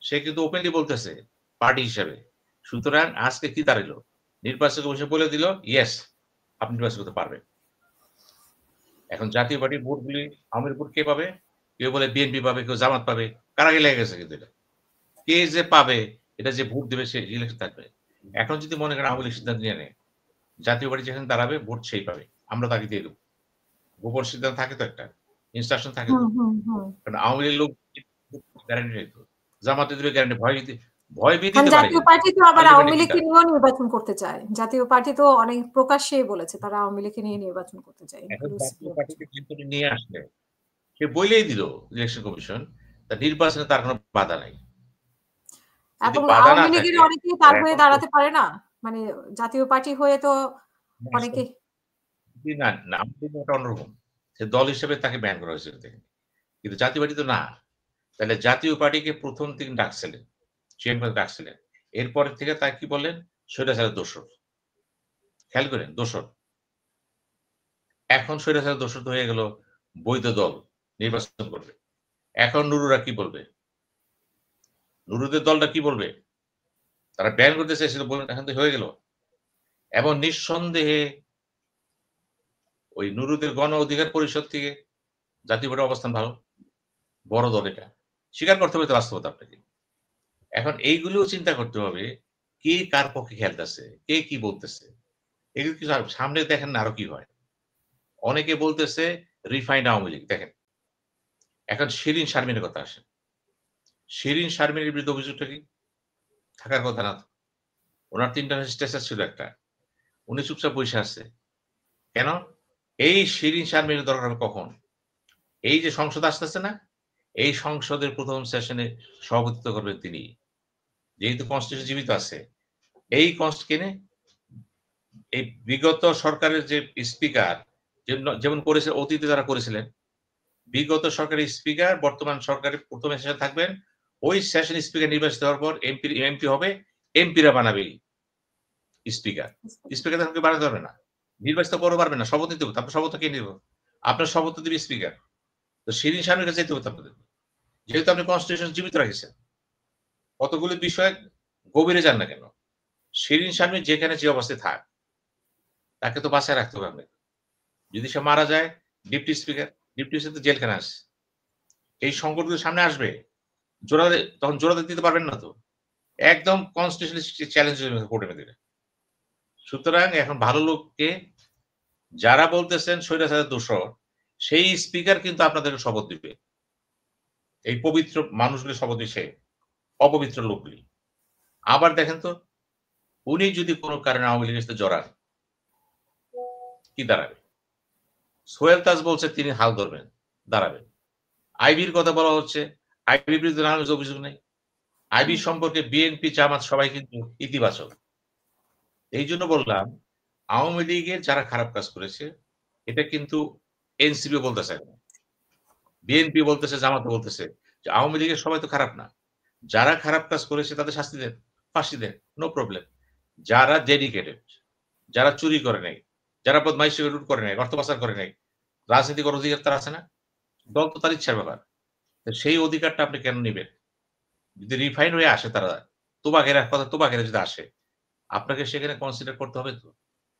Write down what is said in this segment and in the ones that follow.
সে কিন্তু ওপেনলি বলতেছে পার্টি হিসেবে। সুতরাং আজকে কি দাঁড়ালো? নির্বাচন কমিশন বলে দিল, ইয়েস, আপনি নির্বাচন করতে পারবেন। এখন জাতীয় পার্টির ভোটগুলি আওয়ামী লীগ ভোট কে পাবে? কেউ বলে বিএনপি পাবে, কেউ জামাত পাবে। কারাগে লেগে গেছে কিন্তু এটা। কে যে পাবে, এটা যে ভোট দেবে সে ইলেকশন থাকবে। এখন যদি মনে করেন আওয়ামী লীগ সিদ্ধান্ত নিয়ে নেয়, জাতীয় পার্টি যেখানে দাঁড়াবে ভোট সেই পাবে। আমরা তাকে দিয়ে দেবো। গোপন সিদ্ধান্ত থাকে তো একটা, ইনস্ট্রাকশন থাকে তো। কারণ আওয়ামী লীগের লোক গ্যারান্টি নেই তো। জামাতে দিবে গ্যারান্টি, ভয় ভীতি দিতে পারে জাতীয় কিন্তু। পার্টি তো আবার আওয়ামী লীগকে নিয়েও নির্বাচন করতে চায়। জাতীয় পার্টি তো অনেক প্রকাশ্যেই বলেছে তারা আওয়ামী লীগকে নিয়ে নির্বাচন করতে চায়। এখন জাতীয় পার্টিকে কিন্তু নিয়ে আসলে সে বলেই দিল ইলেকশন কমিশন, তা নির্বাচনে তার কোনো বাধা নাই। যদি এবং বাধা না আওয়ামী লীগের থাকে অনেকেই তার হয়ে দাঁড়াতে পারে না, মানে জাতীয় পার্টি হয়ে তো অনেকে না, নাম কিন্তু একটা অন্যরকম। সে দল হিসেবে তাকে ব্যান করা হয়েছিল দেখেন। কিন্তু জাতীয় পার্টি তো না। তাহলে জাতীয় পার্টিকে প্রথম দিন ডাকছিলেন, চেয়ারম্যান ডাকছিলেন। এরপরের থেকে তাকে কি বললেন? স্বৈরাচারের দোসর। খেয়াল করেন, দোসর। এখন স্বৈরাচারের দোসর তো হয়ে গেল বৈধ দল নির্বাচন করবে। এখন নুরুরা কি বলবে? নুরুদের দলটা কি বলবে? তারা ব্যান করতে চাইছিল, বললেন এখন তো হয়ে গেল। এবং নিঃসন্দেহে ওই নুরুদের গণ অধিকার পরিষদ থেকে জাতীয় পার্টির অবস্থান ভালো, বড় দল এটা। স্বীকার করতে হবে তো বাস্তবতা আপনাকে। এখন এইগুলোও চিন্তা করতে হবে, কে কার পক্ষে খেলতেছে, কে কি বলতেছে। এগুলো কি সামনে দেখেন না আরো কি হয়। অনেকে বলতেছে রিফাইন্ড আওয়ামী লীগ। দেখেন, এখন শিরীন শারমিনের কথা আসে। শিরীন শারমিনের বিরুদ্ধে অভিযোগটা কি? থাকার কথা না তো। ওনার তো ইন্টারন্যাশনাল স্ট্যাটাস ছিল একটা। উনি চুপচাপ বসে আছে। কেন? এই শিরীন শারমিনের দরকার হবে কখন? এই যে সংসদ আসতেছে না? এই সংসদের প্রথম সেশনে সভাপতিত্ব করবেন তিনি। যেহেতু কনস্টিটিউশন জীবিত আছে। এই কনস্টিটিউশনে এই বিগত সরকারের যে স্পিকার যেমন করেছে অতীতে যারা করেছিলেন, বিগত সরকারের স্পিকার বর্তমান সরকারের প্রথম সেশনে থাকবেন। ওই সেশন স্পিকার নির্বাচিত হওয়ার পর এমপি হবে, এমপিরা বানাবে স্পিকার। স্পিকার তখন বানাতে পারবে না। নির্বাচিত পরও পারবে না। শপথ নিতে হবে। আপনার শপথ কে নিব? আপনার শপথ দিবে স্পিকার। তো শিরীন শারমিনের কাছে যেতে হবে আপনাদের। যেহেতু আপনি কনস্টিটিউশন জীবিত রাখেছেন, কতগুলো বিষয় গভীরে যান না কেন? শিরীন শারমিন যেখানে যে অবস্থায় থাক, তাকে তো বাঁচায় রাখতে হবে আপনাকে। যদি সে মারা যায়, ডিপটি স্পিকার, ডিপটি স্পিকার জেলখানা আসে। এই সংকটগুলো সামনে আসবে। তখন জোড়াতে দিতে পারবেন না তো। একদম কনস্টিটিউশনাল চ্যালেঞ্জ কোর্টে দিবে। সুতরাং এখন ভালো লোককে যারা বলতেছেন স্বৈরাচারের দোষর, সেই স্পিকার কিন্তু আপনাদেরকে শপথ দিবে। এই পবিত্র মানুষগুলি শপথ দিচ্ছে, অপবিত্র লোকগুলি। আবার দেখেন তো, উনি যদি কোনো কারণে আওয়ামী লীগের সাথে জড়ান, কি দাঁড়াবে? সোহেল তাজ বলছে তিনি হাল ধরবেন, দাঁড়াবেন। আইবির কথা বলা হচ্ছে, আইবির বিরুদ্ধে নানান অভিযোগ নেই। আইবি সম্পর্কে বিএনপি জামাত সবাই কিন্তু ইতিবাচক। এই জন্য বললাম, আওয়ামী লীগের যারা খারাপ কাজ করেছে, এটা কিন্তু এনসিপি বলতেছে না, বিএনপি বলতেছে, জামাতও বলতেছে যে আওয়ামী লীগের সবাই তো খারাপ না। যারা খারাপ কাজ করেছে তাদের শাস্তি দেন, ফাঁসি দেন, নো প্রবলেম। যারা ডেডিকেটেড, যারা চুরি করে নাই, যারা বদমাইশি লুট করে নাই, অর্থ পাচার করে নাই, রাজনীতিক অধিকার তার আছে না? দল তো তার ইচ্ছার ব্যাপার। সেই অধিকারটা আপনি কেন নিবেন? যদি রিফাইন হয়ে আসে তারা, তোবাকেরা যদি আসে, আপনাকে সেখানে কনসিডার করতে হবে তো।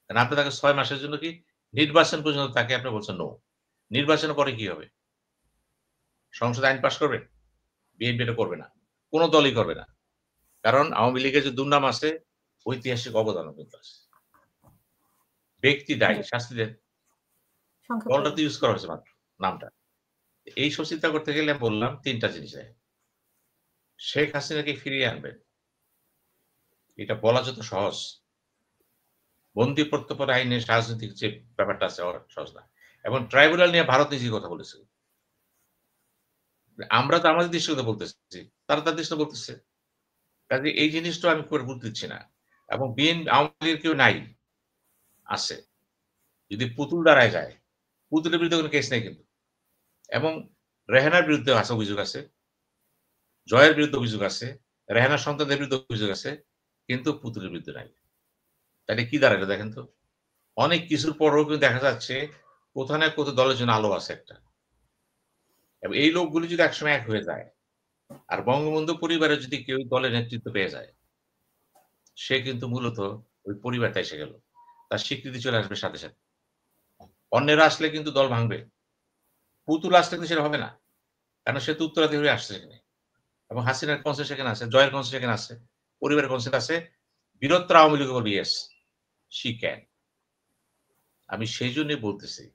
কারণ আপনি তাকে ৬ মাসের জন্য কি নির্বাচন পর্যন্ত তাকে আপনি বলছেন নো। নির্বাচনের পরে কি হবে? সংসদে আইন পাস করবে? বিএনপি এটা করবে না। কোন দলই করবে না। কারণ আওয়ামী লীগের যে দুর্নাম আছে, ঐতিহাসিক অবদানও কিন্তু আছে। ব্যক্তি দায়ী, শাস্তি দেন। দলটা তো ইউজ করা হয়েছে মাত্র, নামটা। এইসব চিন্তা করতে গেলে বললাম ৩ টা জিনিস। শেখ হাসিনাকে ফিরিয়ে আনবেন। এটা বলা যত সহজ। বন্দি প্রত্যর্পণ আইনের রাজনৈতিক যে ব্যাপারটা আছে সহজ না। এবং ট্রাইব্যুনাল নিয়ে ভারত নিজেই কথা বলেছে। আমরা তো আমাদের দৃষ্টিগত বলতেছি, তারা তার দৃষ্টিতে বলতেছে। কাজে এই জিনিসটা আমি খুব গুরুত্ব দিচ্ছি না। এবং আওয়ামী লীগের কেউ নাই, আছে। যদি পুতুল দাঁড়ায় যায়, পুতুলের বিরুদ্ধে কোনো কেস নেই কিন্তু। এবং রেহানার বিরুদ্ধে অভিযোগ আছে, জয়ের বিরুদ্ধে অভিযোগ আছে, রেহানার সন্তানদের বিরুদ্ধে অভিযোগ আছে, কিন্তু পুতুলের বিরুদ্ধে নাই। তাহলে কি দাঁড়ালো দেখেন তো? অনেক কিছুর পরেও কিন্তু দেখা যাচ্ছে কোথাও না কোথাও দলের জন্য আলো আছে একটা। এবং এই লোকগুলি যদি একসময় এক হয়ে যায়, আর বঙ্গবন্ধু পরিবারে যদি কেউ দলের নেতৃত্ব পেয়ে যায়, সে কিন্তু মূলত ওই পরিবারটা এসে গেল। তার স্বীকৃতি চলে আসবে সাথে, সাথে। অন্যেরা আসলে কিন্তু দল ভাঙবে। পুতুল আসলে কিন্তু সেটা হবে না। কারণ সে তো উত্তরাধিকারী হয়ে আসছে সেখানে। এবং হাসিনার কনসেন্ট সেখানে আছে, জয়ের কনসেন্ট সেখানে আছে, পরিবারের কনসেন্ট আছে। বৃহত্তর আওয়ামী লীগ বলবে ইয়েস, শি ক্যান। আমি সেইজন্যই বলতেছি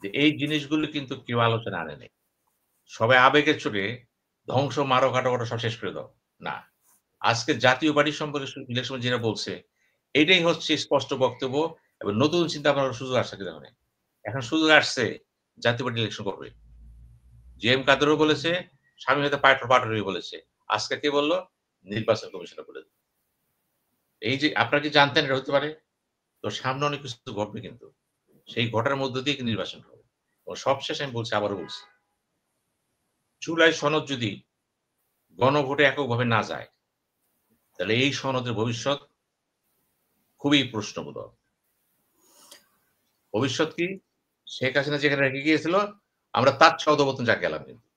যে এই জিনিসগুলো কিন্তু কেউ আলোচনায় আনে নাই। সবাই আবেগের চোটে ধ্বংস, মারো, কাটাকুটো সব শেষ করে দাও। না। আজকে জাতীয় পার্টি সম্পর্কে ইলেকশন যেটা বলছে, এটাই হচ্ছে স্পষ্ট বক্তব্য এবং নতুন চিন্তা ভাবনার সুযোগ আসছে কিন্তু এখন। এখন সুযোগ আসছে জাতীয় পার্টি ইলেকশন করবে। জি.এম. কাদেরও বলেছে, স্বামীনাথন পাটোয়ারি বলেছে। আজকে কে বলল? নির্বাচন কমিশনার বলে দিল। এই যে আপনারা কি জানতেন এটা হতে পারে? তো সামনে অনেক কিছু ঘটবে কিন্তু। সেই ঘটার মধ্য দিয়ে কিন্তু নির্বাচন হবে। এবং সবশেষে আমি বলছি, আবারও বলছি। জুলাই সনদ যদি গণভোটে এককভাবে না যায়, তাহলে এই সনদের ভবিষ্যৎ খুবই প্রশ্নবোধক। ভবিষ্যৎ কি? শেখ হাসিনা যেখানে রেখে গিয়েছিল, আমরা তার চেয়ে অধঃপতন যা গেলাম কিন্তু।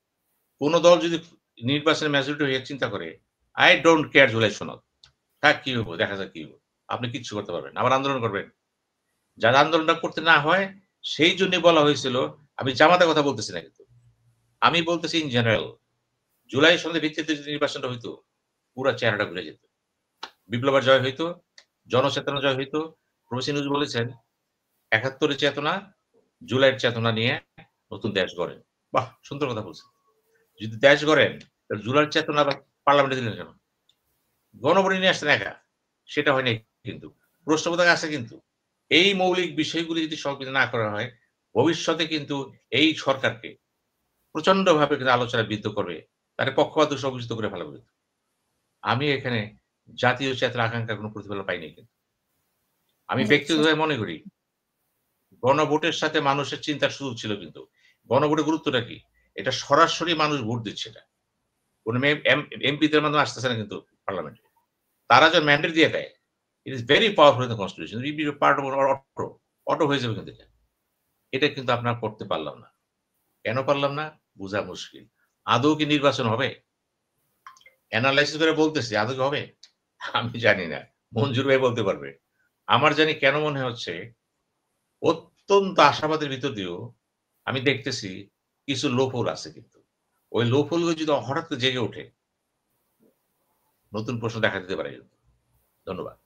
কোন দল যদি নির্বাচনে মেজরিটি হয়ে চিন্তা করে, I don't care জুলাই সনদ। থাক কি হইব, দেখা যাক কি হইব। আপনি কিচ্ছু করতে পারবেন না। আবার আন্দোলন করবেন। যারা আন্দোলনটা করতে না হয়, সেই জন্যই বলা হয়েছিল, আমি জামাতের কথা বলতেছি না কিন্তু। আমি বলতেছি ইন জেনারেল, জুলাই সনদের ভিত্তিতে যদি নির্বাচনটা হইতো, পুরা চেহারাটা ঘুরে যেত। বিপ্লবের জয় হইতো, জনচেতনা জয় হইতো। প্রফেসর ইউনূস বলেছেন, ৭১ এর চেতনা, জুলাইয়ের চেতনা নিয়ে নতুন দেশ গড়েন। বাহ! সুন্দর কথা বলছেন। যদি দেশ গড়েন, তাহলে জুলাইয়ের চেতনা আবার পার্লামেন্টে দিলেন কেন? গণভোটে নিয়ে আসছেন একা। সেটা হয় নাই কিন্তু। প্রশ্নবোধক আছে কিন্তু। এই মৌলিক বিষয়গুলি যদি সংবিধান না করা হয়, ভবিষ্যতে কিন্তু এই সরকারকে প্রচন্ডভাবে কিন্তু আলোচনায় বিদ্ধ করবে। তারে পক্ষপাত-দোষে অভিযুক্ত করে ফেলাবে কিন্তু। আমি এখানে জাতীয় চেতনা আকাঙ্ক্ষার কোন প্রতিফলন পাইনি কিন্তু। আমি জি, ব্যক্তিগতভাবে মনে করি, গণভোটের সাথে মানুষের চিন্তার সুযোগ ছিল কিন্তু। গণভোটের গুরুত্বটা কি? এটা সরাসরি মানুষ ভোট দিচ্ছে এটা। কোন এমপিদের মাধ্যমে আসতেছে না কিন্তু পার্লামেন্টে। তারা যখন ম্যান্ডেট দিয়ে দেয়, it is very powerful in the constitution. Will be part of auto হয়ে যাবে কিন্তু এটা। এটা কিন্তু আমরা করতে পারলাম না। কেন পারলাম না? বুঝা মুশকিল। আদৌ কি নির্বাচন হবে? এনালাইসিস করে বলতেছি, আদৌ কি হবে? আমি জানি না। মঞ্জুর ভাই বলতে পারবে। আমার জানি কেন মনে হচ্ছে, অত্যন্ত আশাবাদের ভিতর দিয়েও আমি দেখতেছি কিছু লোফল আছে কিন্তু। ওই লোফলগুলো যদি হঠাৎ করে জেগে ওঠে, নতুন প্রশ্ন দেখা দিতে পারে কিন্তু। ধন্যবাদ।